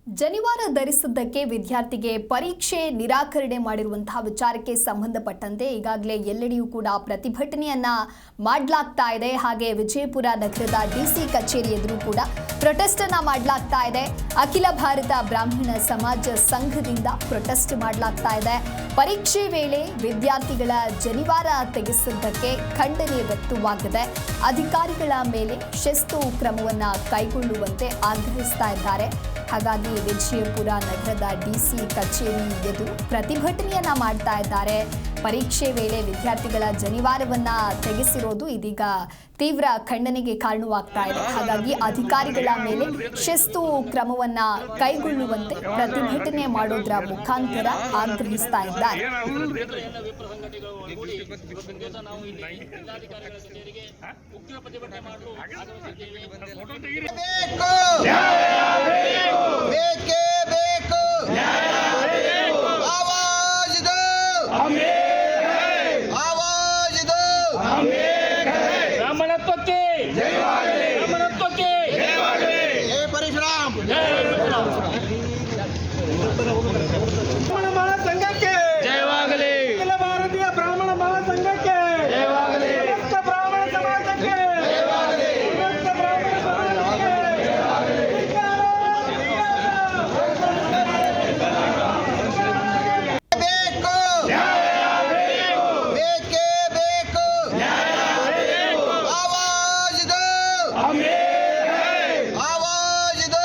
ಜನಿವಾರ ಧರಿಸಿದ್ದಕ್ಕೆ ವಿದ್ಯಾರ್ಥಿಗೆ ಪರೀಕ್ಷೆ ನಿರಾಕರಣೆ ಮಾಡಿರುವಂತಹ ವಿಚಾರಕ್ಕೆ ಸಂಬಂಧಪಟ್ಟಂತೆ ಈಗಾಗಲೇ ಎಲ್ಲೆಡೆಯೂ ಕೂಡ ಪ್ರತಿಭಟನೆಯನ್ನ ಮಾಡಲಾಗ್ತಾ ಇದೆ. ಹಾಗೆ ವಿಜಯಪುರ ನಗರದ ಡಿಸಿ ಕಚೇರಿ ಎದುರು ಕೂಡ ಪ್ರೊಟೆಸ್ಟ್ ಅನ್ನ ಮಾಡಲಾಗ್ತಾ ಇದೆ. ಅಖಿಲ ಭಾರತ ಬ್ರಾಹ್ಮಣ ಸಮಾಜ ಸಂಘದಿಂದ ಪ್ರೊಟೆಸ್ಟ್ ಮಾಡಲಾಗ್ತಾ ಇದೆ. ಪರೀಕ್ಷೆ ವೇಳೆ ವಿದ್ಯಾರ್ಥಿಗಳ ಜನಿವಾರ ತೆಗೆಸಿದ್ದಕ್ಕೆ ಖಂಡನೆ ವ್ಯಕ್ತವಾಗಿದೆ. ಅಧಿಕಾರಿಗಳ ಮೇಲೆ ಶಿಸ್ತು ಕ್ರಮವನ್ನ ಕೈಗೊಳ್ಳುವಂತೆ ಆಗ್ರಹಿಸ್ತಾ ಇದ್ದಾರೆ. ಹಾಗಾಗಿ ವಿಜಯಪುರ ನಗರದ ಡಿಸಿ ಕಚೇರಿ ಎದುರು ಪ್ರತಿಭಟನೆಯನ್ನ ಮಾಡ್ತಾ ಇದ್ದಾರೆ. ಪರೀಕ್ಷೆ ವೇಳೆ ವಿದ್ಯಾರ್ಥಿಗಳ ಜನಿವಾರವನ್ನ ತೆಗೆಸಿರೋದು ಇದೀಗ ತೀವ್ರ ಖಂಡನೆಗೆ ಕಾರಣವಾಗ್ತಾ ಇದೆ. ಹಾಗಾಗಿ ಅಧಿಕಾರಿಗಳ ಮೇಲೆ ಶಿಸ್ತು ಕ್ರಮವನ್ನ ಕೈಗೊಳ್ಳುವಂತೆ ಪ್ರತಿಭಟನೆ ಮಾಡೋದ್ರ ಮುಖಾಂತರ ಆಗ್ರಹಿಸ್ತಾ ಇದ್ದಾರೆ. ಬ್ರಾಹ್ಮಣ ಮಹಾಸಂಘಕ್ಕೆ ಜಯವಾಗಲಿ. ಅಖಿಲ ಭಾರತೀಯ ಬ್ರಾಹ್ಮಣ ಮಹಾಸಂಘಕ್ಕೆ ಜಯವಾಗಲಿ. ಸಮಸ್ತ ಬ್ರಾಹ್ಮಣ ಸಮಾಜಕ್ಕೆ ಜಯವಾಗಲಿ. ಸಮಸ್ತ ಬ್ರಾಹ್ಮಣ ಸಮಾಜಕ್ಕೆ ಜಯವಾಗಲಿ. ಬೇಕು ಬೇಕೇ ಬೇಕು. ಆವಾಜ್ ದೋ, ಆವಾಜ್ ದೋ.